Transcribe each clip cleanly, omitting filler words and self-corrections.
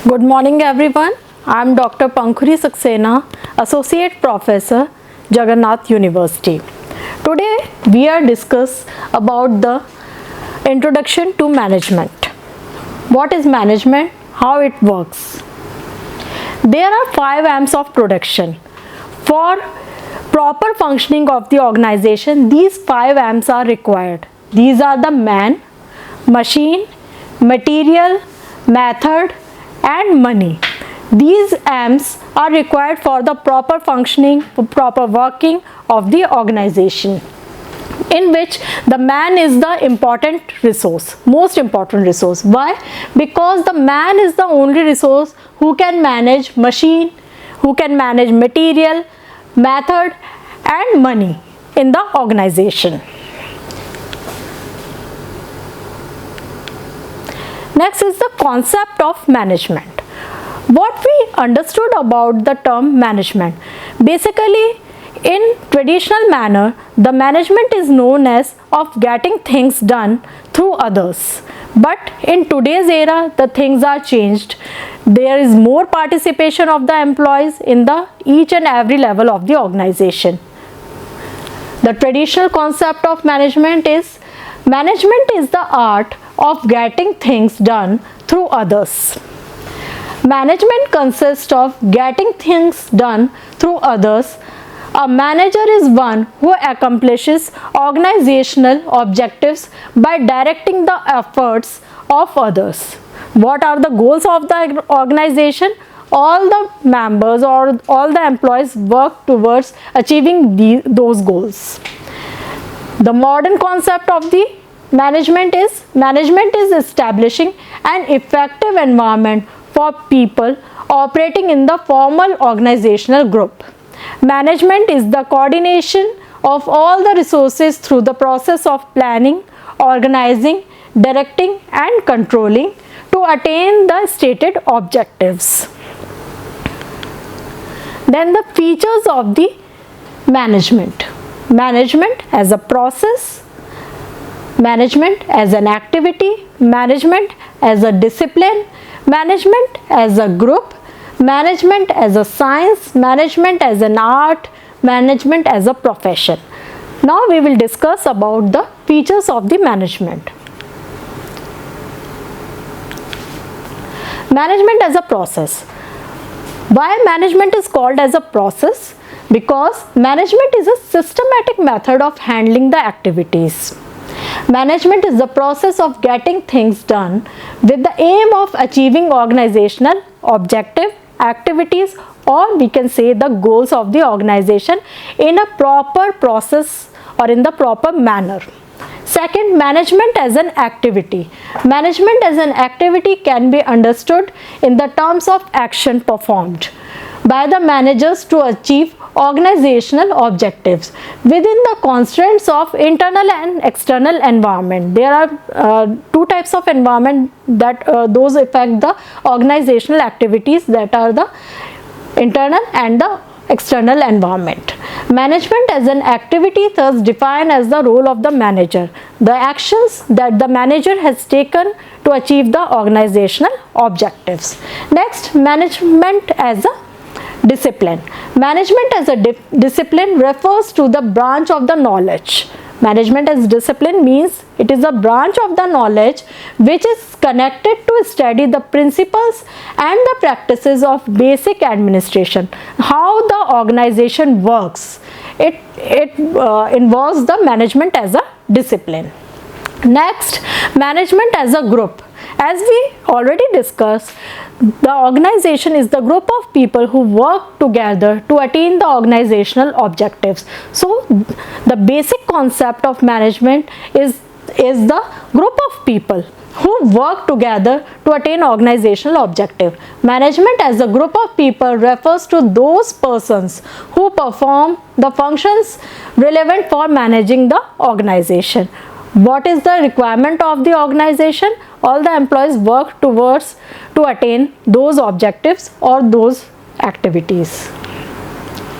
Good morning everyone. I am Dr. Pankhuri Saxena, Associate Professor, Jagannath University. Today we are discuss about the introduction to management. What is management? How it works? There are 5 M's of production. For proper functioning of the organization, these 5 M's are required. These are the man, machine, material, method, and money. These M's are required for the proper functioning, proper working of the organization, in which the man is the important resource, most important resource. Why? Because the man is the only resource who can manage machine, who can manage material, method, and money in the organization. Next is the concept of management. What we understood about the term management? Basically, in traditional manner, the management is known as of getting things done through others. But in today's era, the things are changed. There is more participation of the employees in the each and every level of the organization. The traditional concept of management is the art of getting things done through others. Management consists of getting things done through others. A manager is one who accomplishes organizational objectives by directing the efforts of others. What are the goals of the organization? All the members or all the employees work towards achieving those goals. The modern concept of the management is establishing an effective environment for people operating in the formal organizational group. Management is the coordination of all the resources through the process of planning, organizing, directing, and controlling to attain the stated objectives. Then the features of the management. Management as a process, management as an activity, management as a discipline, management as a group, management as a science, management as an art, management as a profession. Now we will discuss about the features of the management. Management as a process. Why management is called as a process? Because management is a systematic method of handling the activities. Management is the process of getting things done with the aim of achieving organizational objective, activities, or we can say the goals of the organization in a proper process or in the proper manner. Second, management as an activity. Management as an activity can be understood in the terms of action performed by the managers to achieve organizational objectives within the constraints of internal and external environment. There are 2 types of environment that those affect the organizational activities, that are the internal and the external environment. Management as an activity thus defined as the role of the manager, the actions that the manager has taken to achieve the organizational objectives. Next, management as a discipline. Management as a discipline refers to the branch of the knowledge. Management as discipline means it is a branch of the knowledge which is connected to study the principles and the practices of basic administration, how the organization works. It involves the management as a discipline. Next, management as a group. As we already discussed, the organization is the group of people who work together to attain the organizational objectives. So, the basic concept of management is the group of people who work together to attain organizational objective. Management as a group of people refers to those persons who perform the functions relevant for managing the organization. What is the requirement of the organization? All the employees work towards to attain those objectives or those activities.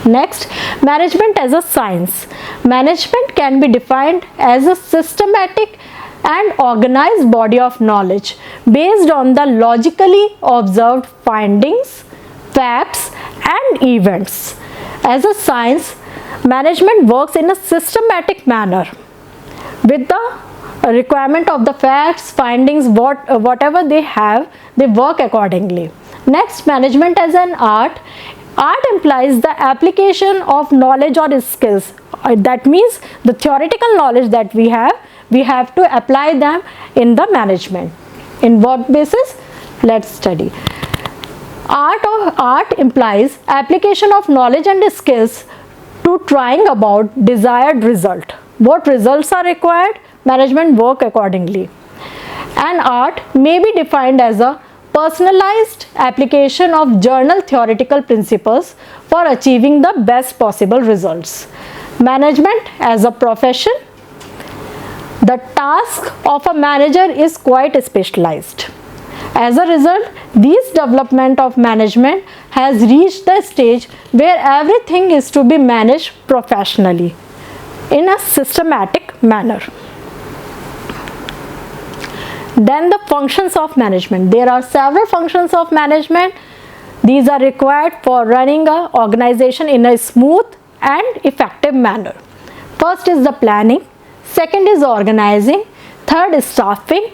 Next, management as a science. Management can be defined as a systematic and organized body of knowledge based on the logically observed findings, facts, and events. As a science, management works in a systematic manner with the requirement of the facts, findings, whatever they have, they work accordingly. Next, management as an art. Art implies the application of knowledge or skills. That means the theoretical knowledge that we have to apply them in the management. In what basis? Let's study. Art implies application of knowledge and skills to trying about desired result. What results are required? Management work accordingly. An art may be defined as a personalized application of journal theoretical principles for achieving the best possible results. Management as a profession. The task of a manager is quite specialized. As a result, this development of management has reached the stage where everything is to be managed professionally in a systematic manner. Then the functions of management. There are several functions of management. These are required for running an organization in a smooth and effective manner. First is the planning, second is organizing, third is staffing,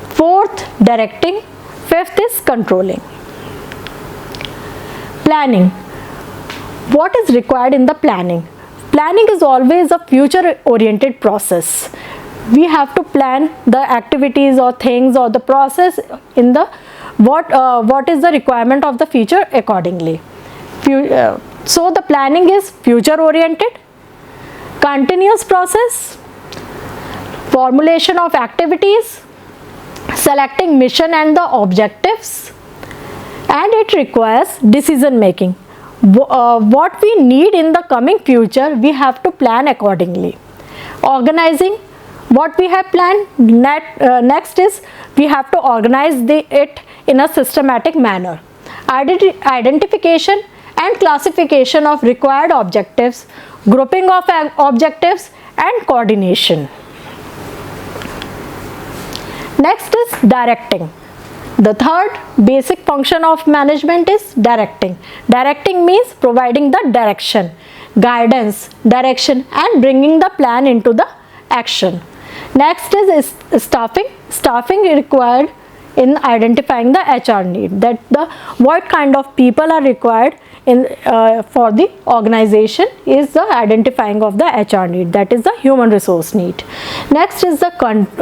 fourth directing, fifth is controlling. Planning. What is required in the planning? Planning is always a future oriented process. We have to plan the activities or things or the process in the what is the requirement of the future accordingly. So the planning is future oriented, continuous process, formulation of activities, selecting mission and the objectives, and it requires decision making. What we need in the coming future, we have to plan accordingly. Organizing what we have planned. Next is we have to organize it in a systematic manner. Identification and classification of required objectives, grouping of objectives, and coordination. Next is directing. The third basic function of management is directing. Directing means providing the direction, guidance, direction, and bringing the plan into the action. Next is staffing. Staffing is required in identifying the HR need, that what kind of people are required for the organization is the identifying of the HR need, that is the human resource need. Next is the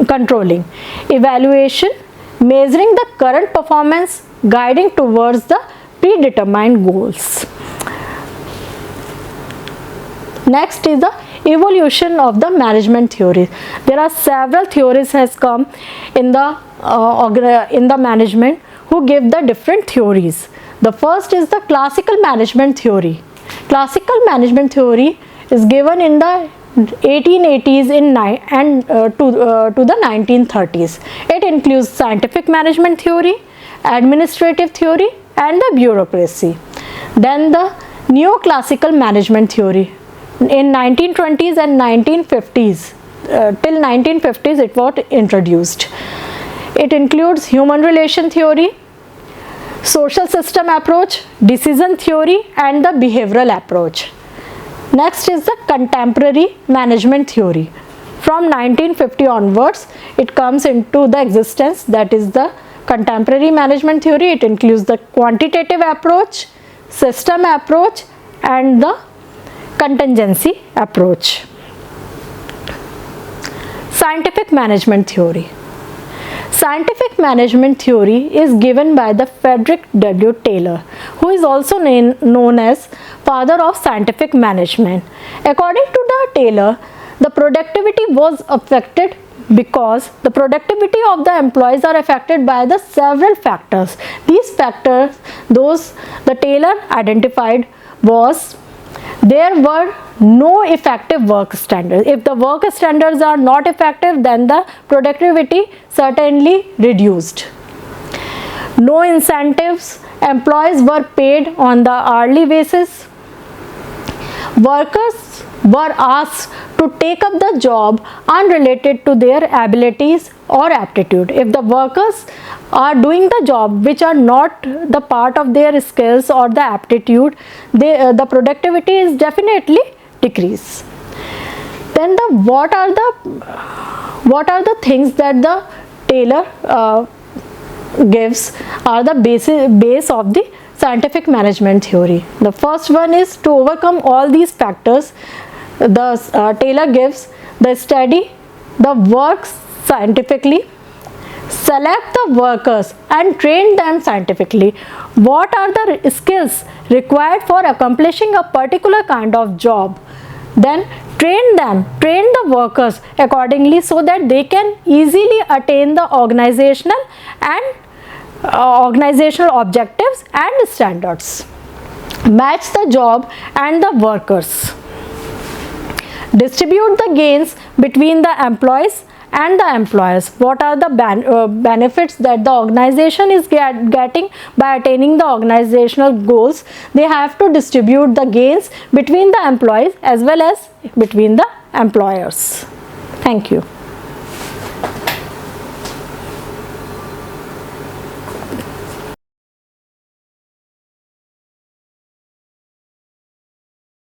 controlling. Evaluation, measuring the current performance, guiding towards the predetermined goals. Next is the evolution of the management theory. There are several theories has come in the management who give the different theories. The first is the classical management theory. Classical management theory is given in the 1880s to the 1930s. It includes scientific management theory, administrative theory, and the bureaucracy. Then the neoclassical management theory. In 1920s and 1950s, till 1950s it was introduced. It includes human relation theory, social system approach, decision theory, and the behavioral approach. Next is the contemporary management theory. From 1950 onwards, it comes into the existence, that is the contemporary management theory. It includes the quantitative approach, system approach, and the contingency approach. Scientific management theory. Scientific management theory is given by the Frederick W. Taylor, who is also known as father of scientific management. According to the Taylor, the productivity was affected because the productivity of the employees are affected by the several factors. These factors, those the Taylor identified was there were no effective work standards. If the work standards are not effective, then the productivity certainly reduced. No incentives, employees were paid on the hourly basis. Workers were asked to take up the job unrelated to their abilities or aptitude. If the workers are doing the job which are not the part of their skills or the aptitude, the productivity is definitely decrease. Then what are the things that the Taylor gives are the base of the scientific management theory. The first one is to overcome all these factors. Taylor gives the study the works scientifically, select the workers and train them scientifically. What are the skills required for accomplishing a particular kind of job? Then train the workers accordingly so that they can easily attain the organizational objectives and standards. Match the job and the workers. Distribute the gains between the employees and the employers. What are the benefits that the organization is getting by attaining the organizational goals? They have to distribute the gains between the employees as well as between the employers. Thank you.